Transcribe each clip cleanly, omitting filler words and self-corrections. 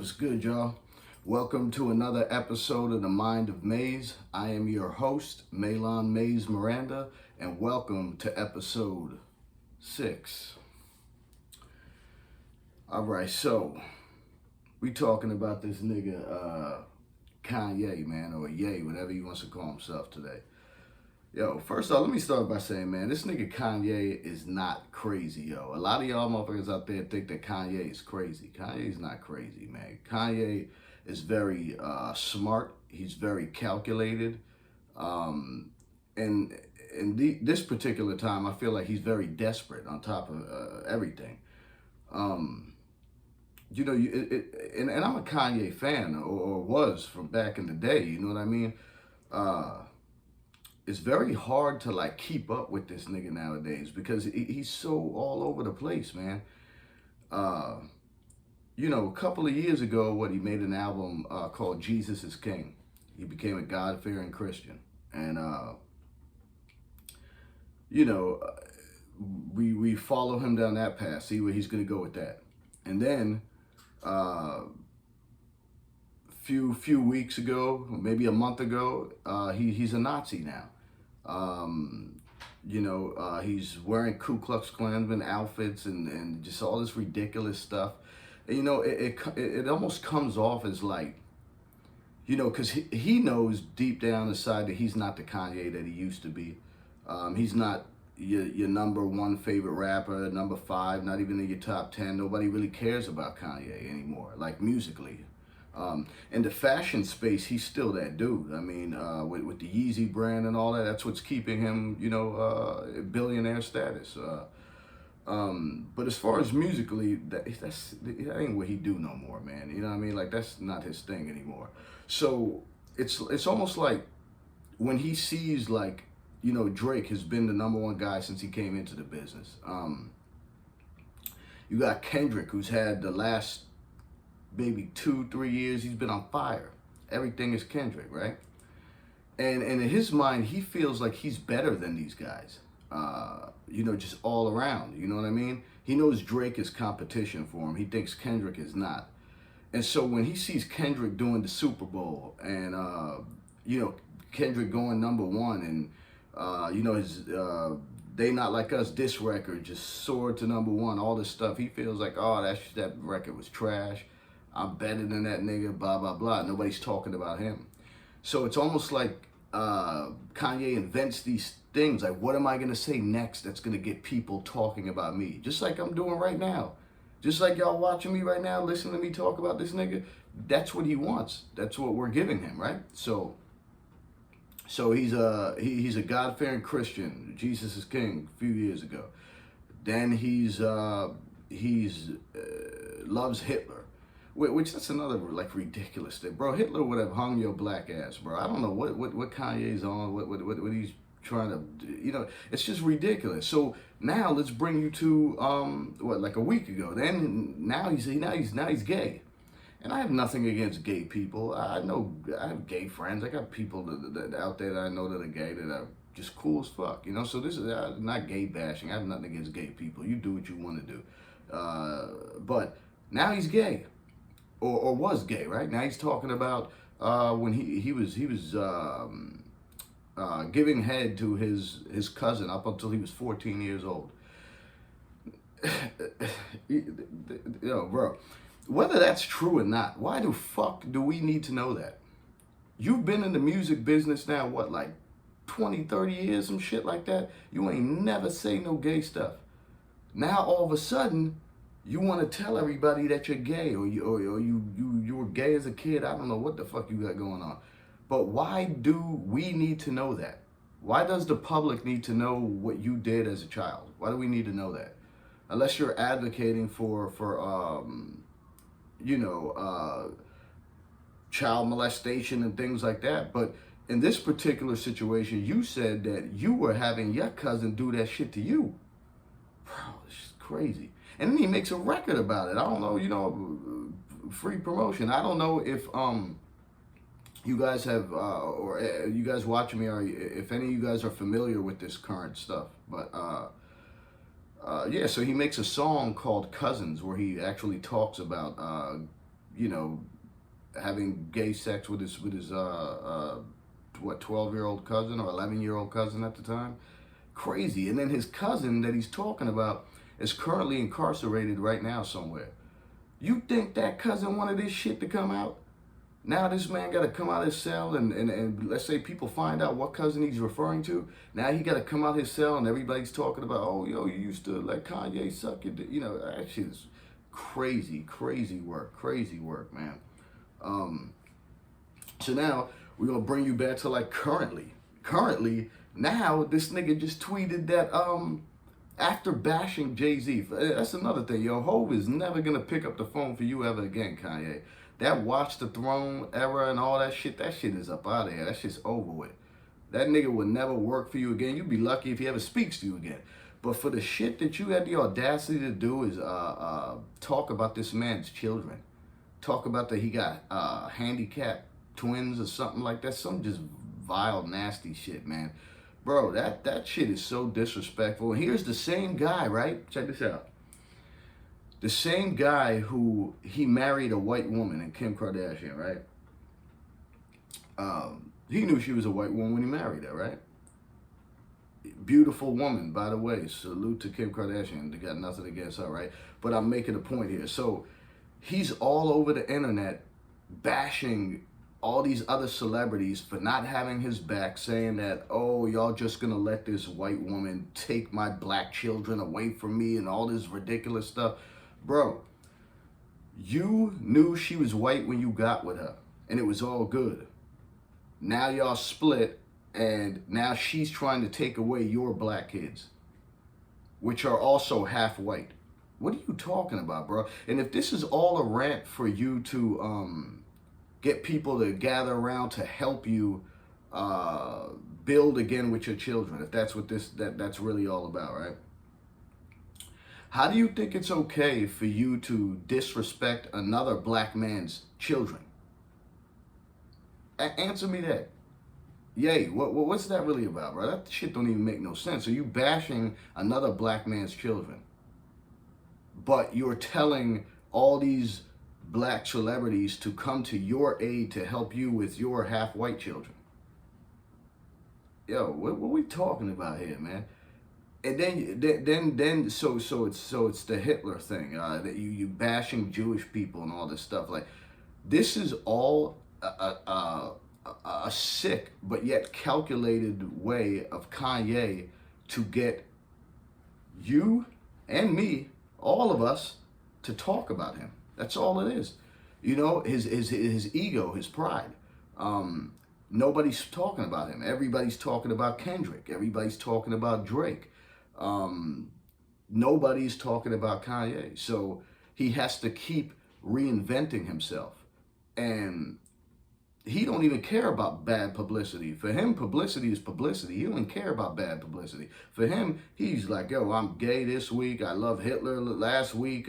What's good, y'all? Welcome to another episode of The Mind of Maze. I am your host, Malon Maze Miranda, and welcome to episode 6. Alright, so we talking about this nigga Kanye, man, or Ye, whatever he wants to call himself today. Yo, first off, let me start by saying, man, this nigga Kanye is not crazy, yo. A lot of y'all motherfuckers out there think that Kanye is crazy. Kanye's not crazy, man. Kanye is very smart. He's very calculated. And in this particular time, I feel like he's very desperate on top of everything. And I'm a Kanye fan, or was from back in the day, you know what I mean? It's very hard to like keep up with this nigga nowadays because he's so all over the place, man. A couple of years ago, he made an album called Jesus is King. He became a God-fearing Christian. And, we follow him down that path, see where he's going to go with that. And then, few weeks ago, maybe a month ago, he's a Nazi now. He's wearing Ku Klux Klansman outfits and just all this ridiculous stuff. And, it almost comes off as like, because he knows deep down inside that he's not the Kanye that he used to be. He's not your number one favorite rapper, number 5, not even in your top 10. Nobody really cares about Kanye anymore, like musically. In the fashion space, he's still that dude. I mean, with the Yeezy brand and all that, that's what's keeping him, billionaire status. But as far as musically, that ain't what he do no more, man. You know what I mean? Like, that's not his thing anymore. So it's almost like when he sees, like, Drake has been the number one guy since he came into the business. You got Kendrick, who's had the last maybe 2-3 years, he's been on fire. Everything is Kendrick, right? And in his mind, he feels like he's better than these guys. Just all around, you know what I mean? He knows Drake is competition for him. He thinks Kendrick is not. And so when he sees Kendrick doing the Super Bowl and, Kendrick going number 1 and, his They Not Like Us diss record just soared to number 1, all this stuff, he feels like, oh, that record was trash. I'm better than that nigga, blah, blah, blah. Nobody's talking about him. So it's almost like Kanye invents these things. Like, what am I going to say next that's going to get people talking about me? Just like I'm doing right now. Just like y'all watching me right now, listening to me talk about this nigga. That's what he wants. That's what we're giving him, right? So he's a God-fearing Christian. Jesus is King a few years ago. Then he's loves Hitler. Which that's another like ridiculous thing, bro. Hitler would have hung your black ass, bro. I don't know what Kanye's on, what he's trying to, it's just ridiculous. So now let's bring you to like a week ago. Then now he's gay, and I have nothing against gay people. I have gay friends. I got people that out there that I know that are gay that are just cool as fuck, So this is not gay bashing. I have nothing against gay people. You do what you want to do, but now he's gay. Or was gay, right? Now he's talking about when he was giving head to his cousin up until he was 14 years old. Bro, whether that's true or not, why the fuck do we need to know that? You've been in the music business now, what, like 20, 30 years, some shit like that? You ain't never say no gay stuff. Now all of a sudden, you want to tell everybody that you're gay or you were gay as a kid. I don't know what the fuck you got going on. But why do we need to know that? Why does the public need to know what you did as a child? Why do we need to know that? Unless you're advocating for child molestation and things like that. But in this particular situation, you said that you were having your cousin do that shit to you. Bro, it's just crazy. And then he makes a record about it. I don't know, free promotion. I don't know if you guys have, or you guys watching me, or if any of you guys are familiar with this current stuff. But yeah, so he makes a song called Cousins where he actually talks about you know, having gay sex with his 12-year-old cousin or 11-year-old cousin at the time. Crazy. And then his cousin that he's talking about is currently incarcerated right now somewhere. You think that cousin wanted this shit to come out? Now this man got to come out his cell and let's say people find out what cousin he's referring to. Now he got to come out his cell and everybody's talking about, oh, yo, you used to let Kanye suck it. You know, that shit is crazy, crazy work, man. So now we're going to bring you back to like currently. Now this nigga just tweeted that after bashing Jay-Z, that's another thing, yo, Hov is never going to pick up the phone for you ever again, Kanye. That Watch the Throne era and all that shit is up out of here. That shit's over with. That nigga would never work for you again. You'd be lucky if he ever speaks to you again. But for the shit that you had the audacity to do is talk about this man's children. Talk about that he got handicapped twins or something like that. Some just vile, nasty shit, man. Bro, that shit is so disrespectful. And here's the same guy, right? Check this out. The same guy who he married a white woman and Kim Kardashian, right? He knew she was a white woman when he married her, right? Beautiful woman, by the way. Salute to Kim Kardashian. They got nothing against her, right? But I'm making a point here. So he's all over the internet bashing all these other celebrities for not having his back, saying that, oh, y'all just gonna let this white woman take my black children away from me and all this ridiculous stuff. Bro, you knew she was white when you got with her, and it was all good. Now y'all split, and now she's trying to take away your black kids, which are also half white. What are you talking about, bro? And if this is all a rant for you to get people to gather around to help you build again with your children, if that's what that's really all about, right? How do you think it's okay for you to disrespect another black man's children? Answer me that. Yay, what's that really about, bro? That shit don't even make no sense. So you bashing another black man's children, but you're telling all these black celebrities to come to your aid to help you with your half-white children. Yo, what we talking about here, man? And then so it's the Hitler thing that you bashing Jewish people and all this stuff. Like, this is all a sick but yet calculated way of Kanye to get you and me, all of us, to talk about him. That's all it is. You know, his ego, his pride. Nobody's talking about him. Everybody's talking about Kendrick. Everybody's talking about Drake. Nobody's talking about Kanye. So he has to keep reinventing himself. And he don't even care about bad publicity. For him, publicity is publicity. He don't care about bad publicity. For him, he's like, yo, I'm gay this week. I love Hitler last week.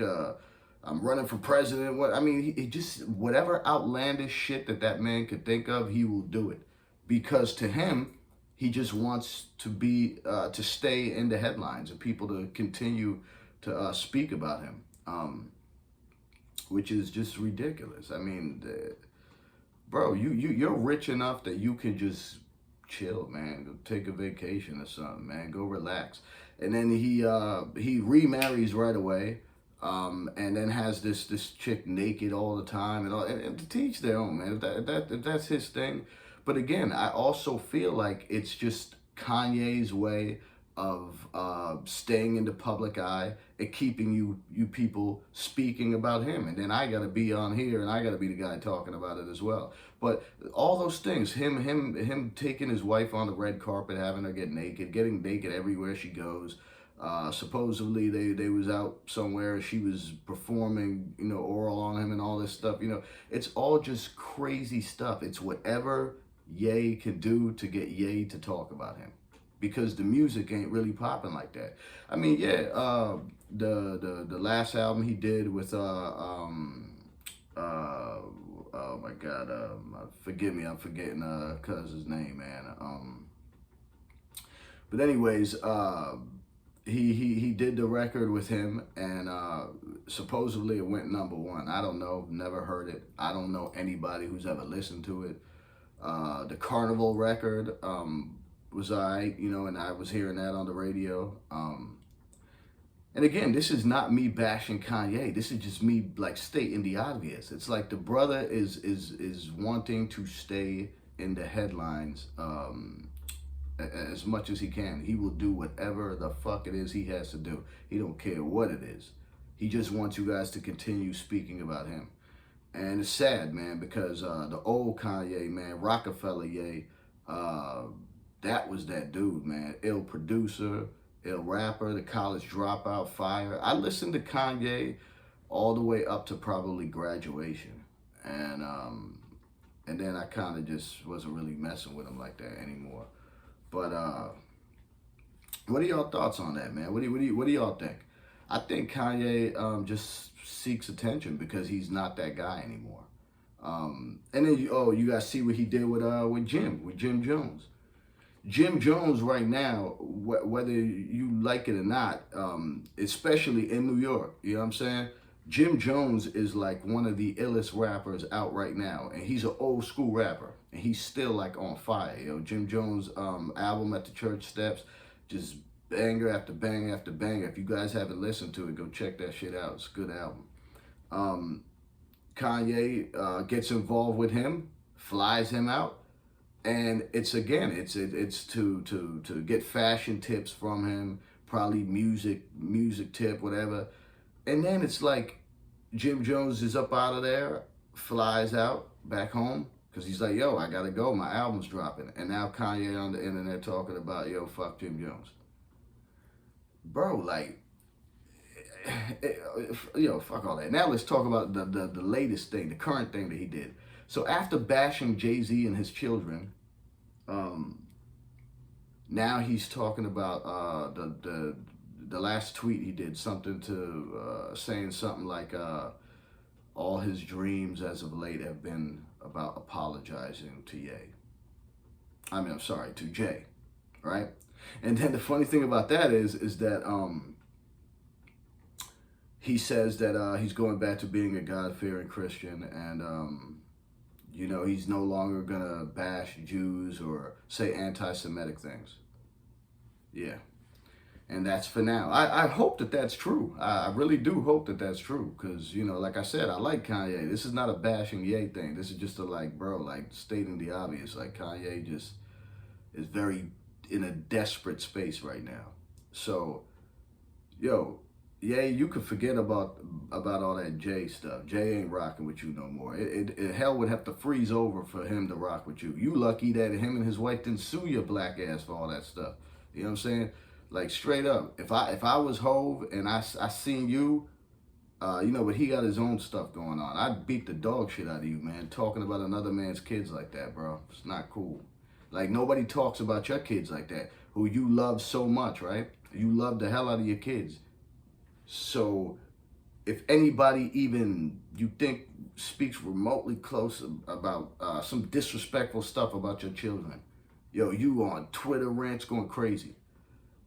I'm running for president. What I mean, he just, whatever outlandish shit that man could think of, he will do it. Because to him, he just wants to be, to stay in the headlines and people to continue to speak about him, which is just ridiculous. I mean, bro, you're rich enough that you can just chill, man. Go take a vacation or something, man. Go relax. And then he remarries right away, and then has this chick naked all the time and to teach their own, man. If that's his thing. But again, I also feel like it's just Kanye's way of staying in the public eye and keeping you people speaking about him. And then I got to be on here and I got to be the guy talking about it as well. But all those things, him taking his wife on the red carpet, having her getting naked everywhere she goes. Supposedly they was out somewhere, she was performing, you know, oral on him and all this stuff. You know, it's all just crazy stuff. It's whatever Ye can do to get Ye to talk about him, because the music ain't really popping like that. I mean, yeah, the last album he did with oh my God, forgive me, I'm forgetting cousin's name, man. But anyways, he did the record with him, and supposedly it went #1. I don't know, never heard it. I don't know anybody who's ever listened to it. The Carnival record was alright, you know, and I was hearing that on the radio. And again, this is not me bashing Kanye. This is just me like stating the obvious. It's like the brother is wanting to stay in the headlines as much as he can. He will do whatever the fuck it is he has to do. He don't care what it is. He just wants you guys to continue speaking about him. And it's sad, man, because the old Kanye, man, Rockefeller, Ye, that was that dude, man. Ill producer, ill rapper, the college dropout, fire. I listened to Kanye all the way up to probably graduation. And then I kind of just wasn't really messing with him like that anymore. But what are y'all thoughts on that, man? What do y'all think? I think Kanye just seeks attention because he's not that guy anymore. And then you guys see what he did with Jim Jones. Jim Jones right now, whether you like it or not, especially in New York, you know what I'm saying? Jim Jones is like one of the illest rappers out right now, and he's an old school rapper, and he's still like on fire. You know, Jim Jones' album At the Church Steps, just banger after banger after banger. If you guys haven't listened to it, go check that shit out. It's a good album. Kanye gets involved with him, flies him out. And it's to get fashion tips from him, probably music tip, whatever. And then it's like Jim Jones is up out of there, flies out back home because he's like, yo, I gotta go, my album's dropping. And now Kanye on the internet talking about, yo, fuck Jim Jones. Bro, like, yo, fuck all that. Now let's talk about the latest thing, the current thing that he did. So after bashing Jay-Z and his children, now he's talking about the last tweet he did, something to saying something like all his dreams as of late have been about apologizing to to Jay, right? And then the funny thing about that is that he says that he's going back to being a God-fearing Christian, and you know, he's no longer gonna bash Jews or say anti-Semitic things. Yeah. And that's for now. I hope that that's true. I really do hope that that's true. Because, you know, like I said, I like Kanye. This is not a bashing Ye thing. This is just a, like, bro, like, stating the obvious. Like, Kanye just is very in a desperate space right now. So, yo, Ye, you could forget about all that Jay stuff. Jay ain't rocking with you no more. Hell would have to freeze over for him to rock with you. You lucky that him and his wife didn't sue your black ass for all that stuff. You know what I'm saying? Like, straight up. If I was Hove and I seen you, you know, but he got his own stuff going on, I'd beat the dog shit out of you, man. Talking about another man's kids like that, bro. It's not cool. Like, nobody talks about your kids like that, who you love so much, right? You love the hell out of your kids. So if anybody even you think speaks remotely close about some disrespectful stuff about your children, yo, you on Twitter rants going crazy.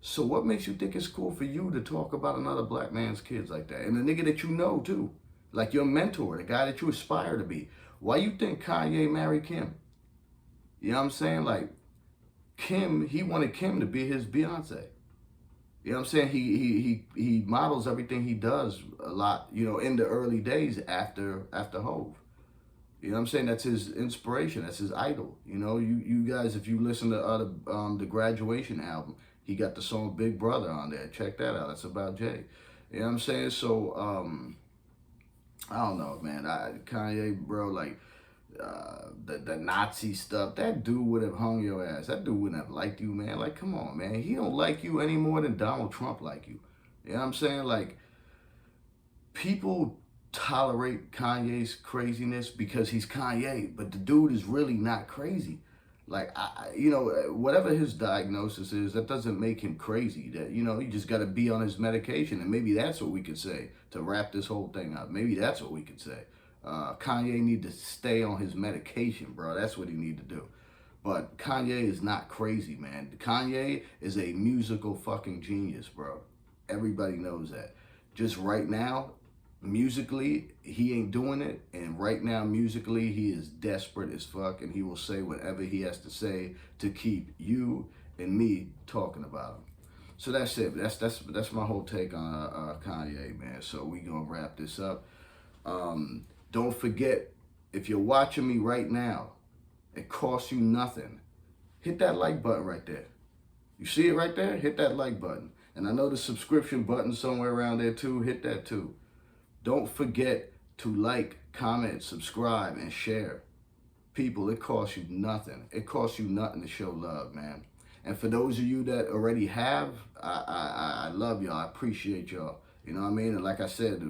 So what makes you think it's cool for you to talk about another black man's kids like that? And the nigga that you know too, like your mentor, the guy that you aspire to be. Why you think Kanye married Kim? You know what I'm saying? Like, Kim, he wanted Kim to be his Beyonce. You know what I'm saying? He models everything he does a lot, you know, in the early days after Hove. You know what I'm saying? That's his inspiration. That's his idol. You know, you guys, if you listen to the Graduation album, he got the song Big Brother on there. Check that out. That's about Jay. You know what I'm saying? So, I don't know, man. Kanye, bro, like, the Nazi stuff, that dude would have hung your ass. That dude wouldn't have liked you, man. Like, come on, man. He don't like you any more than Donald Trump like you. You know what I'm saying? Like, people tolerate Kanye's craziness because he's Kanye, but the dude is really not crazy. Like, you know, whatever his diagnosis is, that doesn't make him crazy. That, you know, he just got to be on his medication, and maybe that's what we could say to wrap this whole thing up. Maybe that's what we could say. Kanye need to stay on his medication, bro. That's what he need to do. But Kanye is not crazy, man. Kanye is a musical fucking genius, bro. Everybody knows that. Just right now, musically, he ain't doing it. And right now, musically, he is desperate as fuck. And he will say whatever he has to say to keep you and me talking about him. So that's it. That's my whole take on Kanye, man. So we gonna wrap this up. Don't forget, if you're watching me right now, it costs you nothing. Hit that like button right there. You see it right there? Hit that like button. And I know the subscription button somewhere around there too. Hit that too. Don't forget to like, comment, subscribe, and share. People, it costs you nothing. It costs you nothing to show love, man. And for those of you that already have, I love y'all. I appreciate y'all. You know what I mean? And like I said,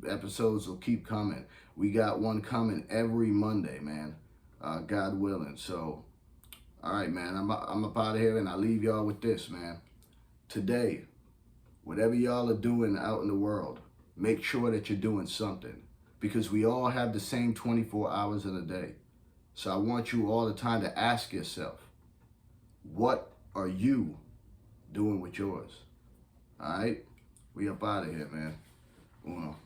the episodes will keep coming. We got one coming every Monday, man. God willing. So, all right, man. I'm up out of here, and I leave y'all with this, man. Today, whatever y'all are doing out in the world, make sure that you're doing something, because we all have the same 24 hours in a day. So I want you all the time to ask yourself, what are you doing with yours? All right? We up out of here, man. Uno.